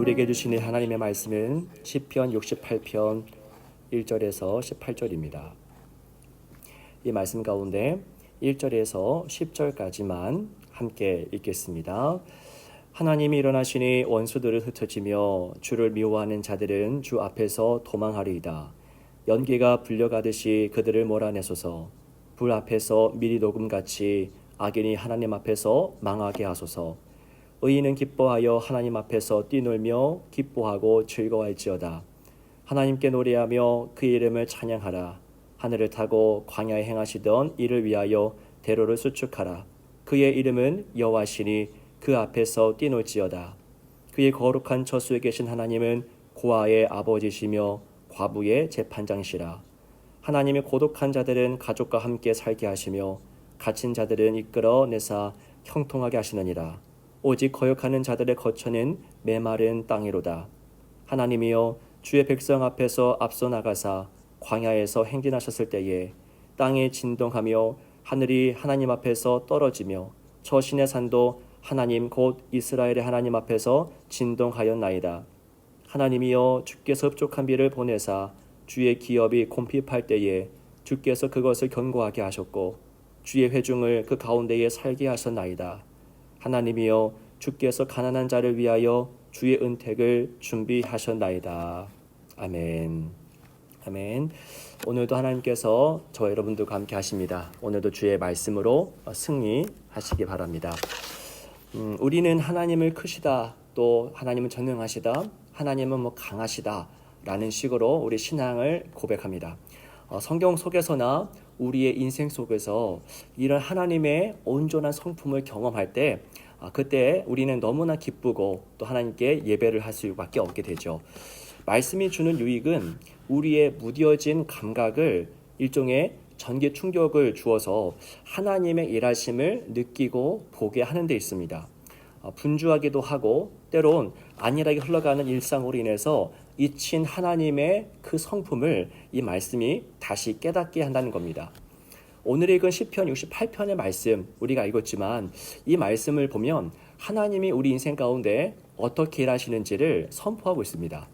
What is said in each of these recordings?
우리에게 주시는 하나님의 말씀은 시편 68편 1절에서 18절입니다. 이 말씀 가운데 1절에서 10절까지만 함께 읽겠습니다. 하나님이 일어나시니 원수들을 흩어지며 주를 미워하는 자들은 주 앞에서 도망하리이다. 연기가 불려가듯이 그들을 몰아내소서. 불 앞에서 미리 녹음같이 악인이 하나님 앞에서 망하게 하소서. 의인은 기뻐하여 하나님 앞에서 뛰놀며 기뻐하고 즐거워할지어다. 하나님께 노래하며 그의 이름을 찬양하라. 하늘을 타고 광야에 행하시던 이를 위하여 대로를 수축하라. 그의 이름은 여호와시니 그 앞에서 뛰놀지어다. 그의 거룩한 처소에 계신 하나님은 고아의 아버지시며 과부의 재판장시라. 하나님의 고독한 자들은 가족과 함께 살게 하시며 갇힌 자들은 이끌어 내사 형통하게 하시느니라. 오직 거역하는 자들의 거처는 메마른 땅이로다. 하나님이여 주의 백성 앞에서 앞서 나가사 광야에서 행진하셨을 때에 땅이 진동하며 하늘이 하나님 앞에서 떨어지며 저신의 산도 하나님 곧 이스라엘의 하나님 앞에서 진동하였나이다. 하나님이여 주께서 흡족한 비를 보내사 주의 기업이 곰핍할 때에 주께서 그것을 견고하게 하셨고 주의 회중을 그 가운데에 살게 하셨나이다. 하나님이여 주께서 가난한 자를 위하여 주의 은택을 준비하셨나이다. 아멘. 아멘. 오늘도 하나님께서 저와 여러분들과 함께 하십니다. 오늘도 주의 말씀으로 승리하시기 바랍니다. 우리는 하나님을 크시다, 또 하나님은 전능하시다, 하나님은 강하시다 라는 식으로 우리 신앙을 고백합니다. 성경 속에서나 우리의 인생 속에서 이런 하나님의 온전한 성품을 경험할 때 그때 우리는 너무나 기쁘고 또 하나님께 예배를 할 수밖에 없게 되죠. 말씀이 주는 유익은 우리의 무뎌진 감각을 일종의 전기 충격을 주어서 하나님의 일하심을 느끼고 보게 하는 데 있습니다. 분주하기도 하고 때론 안일하게 흘러가는 일상으로 인해서 잊힌 하나님의 그 성품을 이 말씀이 다시 깨닫게 한다는 겁니다. 오늘 읽은 시편 68편의 말씀 우리가 읽었지만 이 말씀을 보면 하나님이 우리 인생 가운데 어떻게 일하시는지를 선포하고 있습니다.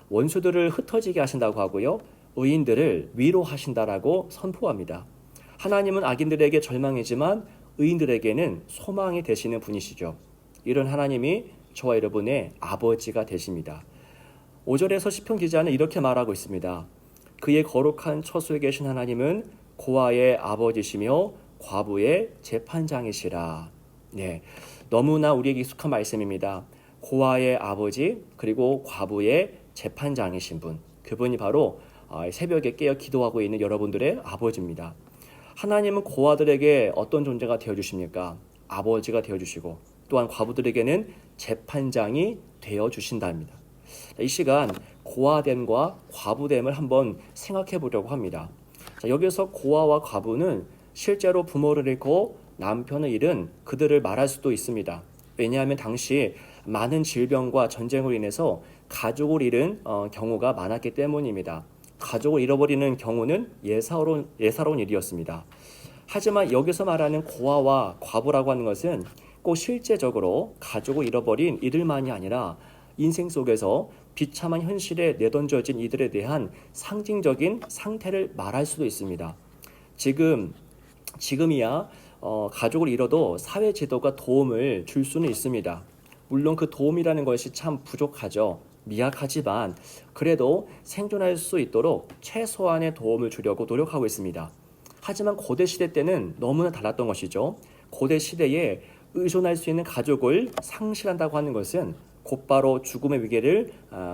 원수들을 흩어지게 하신다고 하고요, 의인들을 위로하신다라고 선포합니다. 하나님은 악인들에게 절망이지만 의인들에게는 소망이 되시는 분이시죠. 이런 하나님이 저와 여러분의 아버지가 되십니다. 5절에서 시편 기자는 이렇게 말하고 있습니다. 그의 거룩한 처소에 계신 하나님은 고아의 아버지시며 과부의 재판장이시라. 네, 너무나 우리에게 익숙한 말씀입니다. 고아의 아버지 그리고 과부의 재판장이신 분, 그분이 바로 새벽에 깨어 기도하고 있는 여러분들의 아버지입니다. 하나님은 고아들에게 어떤 존재가 되어주십니까? 아버지가 되어주시고 또한 과부들에게는 재판장이 되어주신답니다. 이 시간 고아됨과 과부됨을 한번 생각해 보려고 합니다. 여기서 고아와 과부는 실제로 부모를 잃고 남편을 잃은 그들을 말할 수도 있습니다. 왜냐하면 당시 많은 질병과 전쟁으로 인해서 가족을 잃은 경우가 많았기 때문입니다. 가족을 잃어버리는 경우는 예사로운 일이었습니다. 하지만 여기서 말하는 고아와 과부라고 하는 것은 꼭 실제적으로 가족을 잃어버린 이들만이 아니라 인생 속에서 비참한 현실에 내던져진 이들에 대한 상징적인 상태를 말할 수도 있습니다. 지금이야 가족을 잃어도 사회 제도가 도움을 줄 수는 있습니다. 물론 그 도움이라는 것이 참 부족하죠. 미약하지만 그래도 생존할 수 있도록 최소한의 도움을 주려고 노력하고 있습니다. 하지만 고대 시대 때는 너무나 달랐던 것이죠. 고대 시대에 의존할 수 있는 가족을 상실한다고 하는 것은 곧바로 죽음의 위기를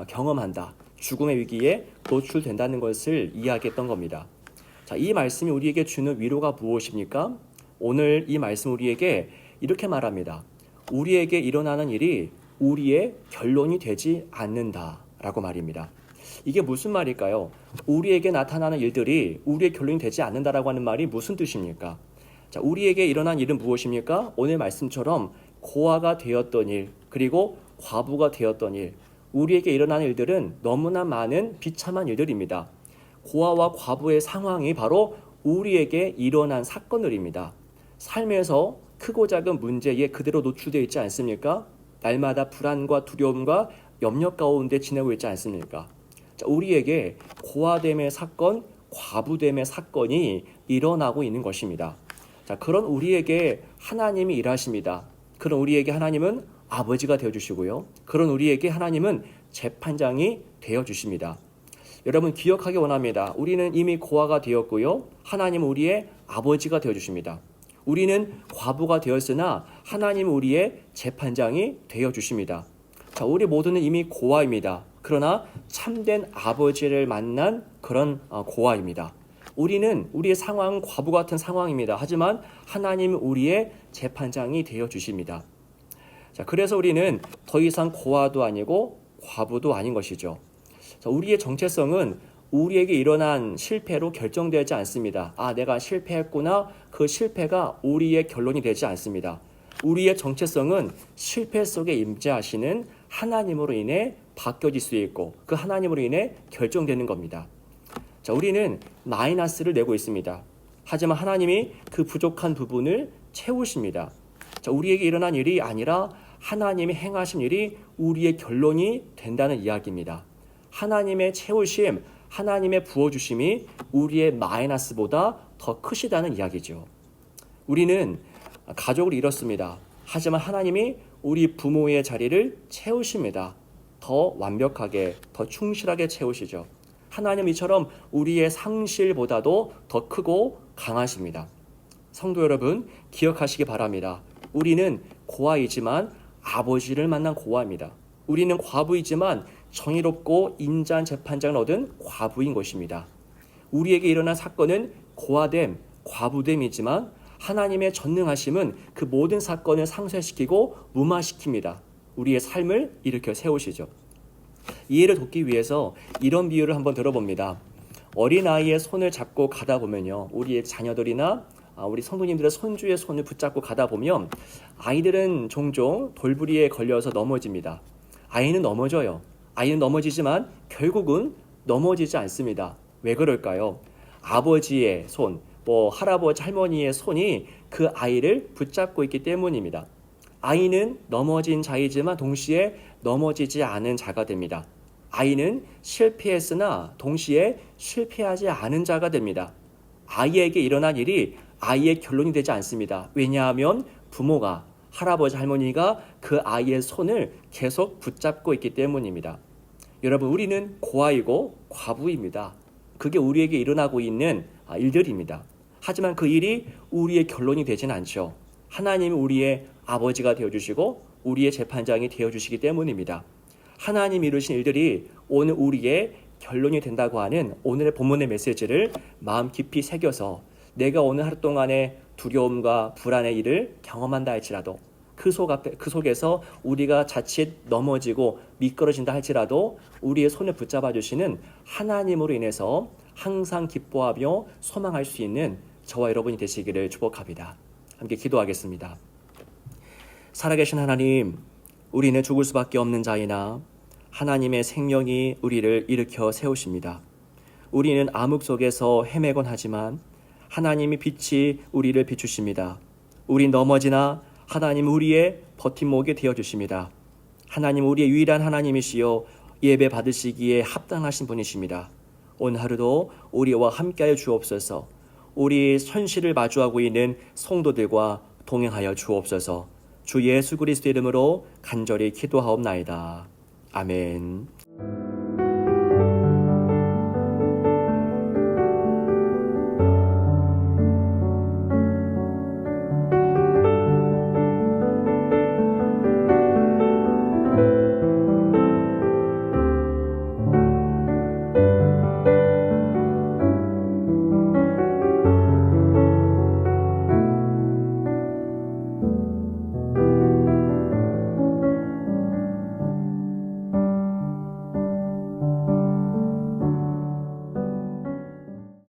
경험한다, 죽음의 위기에 노출된다는 것을 이야기했던 겁니다. 자, 이 말씀이 우리에게 주는 위로가 무엇입니까? 오늘 이 말씀 우리에게 이렇게 말합니다. 우리에게 일어나는 일이 우리의 결론이 되지 않는다라고 말입니다. 이게 무슨 말일까요? 우리에게 나타나는 일들이 우리의 결론이 되지 않는다라고 하는 말이 무슨 뜻입니까? 자, 우리에게 일어난 일은 무엇입니까? 오늘 말씀처럼 고아가 되었던 일, 그리고 과부가 되었던 일, 우리에게 일어나는 일들은 너무나 많은 비참한 일들입니다. 고아와 과부의 상황이 바로 우리에게 일어난 사건들입니다. 삶에서 크고 작은 문제에 그대로 노출되어 있지 않습니까? 날마다 불안과 두려움과 염려 가운데 지내고 있지 않습니까? 자, 우리에게 고아됨의 사건, 과부됨의 사건이 일어나고 있는 것입니다. 자, 그런 우리에게 하나님이 일하십니다. 그런 우리에게 하나님은 아버지가 되어주시고요. 그런 우리에게 하나님은 재판장이 되어주십니다. 여러분 기억하기 원합니다. 우리는 이미 고아가 되었고요. 하나님은 우리의 아버지가 되어주십니다. 우리는 과부가 되었으나 하나님은 우리의 재판장이 되어주십니다. 자, 우리 모두는 이미 고아입니다. 그러나 참된 아버지를 만난 그런 고아입니다. 우리는 우리의 상황은 과부 같은 상황입니다. 하지만 하나님은 우리의 재판장이 되어주십니다. 자, 그래서 우리는 더 이상 고아도 아니고 과부도 아닌 것이죠. 자, 우리의 정체성은 우리에게 일어난 실패로 결정되지 않습니다. 내가 실패했구나. 그 실패가 우리의 결론이 되지 않습니다. 우리의 정체성은 실패 속에 임재하시는 하나님으로 인해 바뀌어질 수 있고 그 하나님으로 인해 결정되는 겁니다. 자, 우리는 마이너스를 내고 있습니다. 하지만 하나님이 그 부족한 부분을 채우십니다. 자, 우리에게 일어난 일이 아니라 하나님이 행하신 일이 우리의 결론이 된다는 이야기입니다. 하나님의 채우심, 하나님의 부어주심이 우리의 마이너스보다 더 크시다는 이야기죠. 우리는 가족을 잃었습니다. 하지만 하나님이 우리 부모의 자리를 채우십니다. 더 완벽하게, 더 충실하게 채우시죠. 하나님 이처럼 우리의 상실보다도 더 크고 강하십니다. 성도 여러분, 기억하시기 바랍니다. 우리는 고아이지만 아버지를 만난 고아입니다. 우리는 과부이지만 정의롭고 인자한 재판장을 얻은 과부인 것입니다. 우리에게 일어난 사건은 고아됨, 과부됨이지만 하나님의 전능하심은 그 모든 사건을 상쇄시키고 무마시킵니다. 우리의 삶을 일으켜 세우시죠. 이해를 돕기 위해서 이런 비유를 한번 들어봅니다. 어린아이의 손을 잡고 가다 보면요, 우리의 자녀들이나 우리 성도님들의 손주의 손을 붙잡고 가다 보면 아이들은 종종 돌부리에 걸려서 넘어집니다. 아이는 넘어져요. 아이는 넘어지지만 결국은 넘어지지 않습니다. 왜 그럴까요? 아버지의 손, 할아버지, 할머니의 손이 그 아이를 붙잡고 있기 때문입니다. 아이는 넘어진 자이지만 동시에 넘어지지 않은 자가 됩니다. 아이는 실패했으나 동시에 실패하지 않은 자가 됩니다. 아이에게 일어난 일이 아이의 결론이 되지 않습니다. 왜냐하면 부모가, 할아버지, 할머니가 그 아이의 손을 계속 붙잡고 있기 때문입니다. 여러분, 우리는 고아이고 과부입니다. 그게 우리에게 일어나고 있는 일들입니다. 하지만 그 일이 우리의 결론이 되진 않죠. 하나님이 우리의 아버지가 되어주시고 우리의 재판장이 되어주시기 때문입니다. 하나님이 이루신 일들이 오늘 우리의 결론이 된다고 하는 오늘의 본문의 메시지를 마음 깊이 새겨서 내가 오늘 하루 동안의 두려움과 불안의 일을 경험한다 할지라도 그 속에서 우리가 자칫 넘어지고 미끄러진다 할지라도 우리의 손을 붙잡아 주시는 하나님으로 인해서 항상 기뻐하며 소망할 수 있는 저와 여러분이 되시기를 축복합니다. 함께 기도하겠습니다. 살아계신 하나님, 우리는 죽을 수밖에 없는 자이나 하나님의 생명이 우리를 일으켜 세우십니다. 우리는 암흑 속에서 헤매곤 하지만 하나님이 빛이 우리를 비추십니다. 우린 넘어지나 하나님 우리의 버팀목이 되어주십니다. 하나님 우리의 유일한 하나님이시여 예배 받으시기에 합당하신 분이십니다. 오늘 하루도 우리와 함께하여 주옵소서. 우리 현실을 마주하고 있는 성도들과 동행하여 주옵소서. 주 예수 그리스도 이름으로 간절히 기도하옵나이다. 아멘.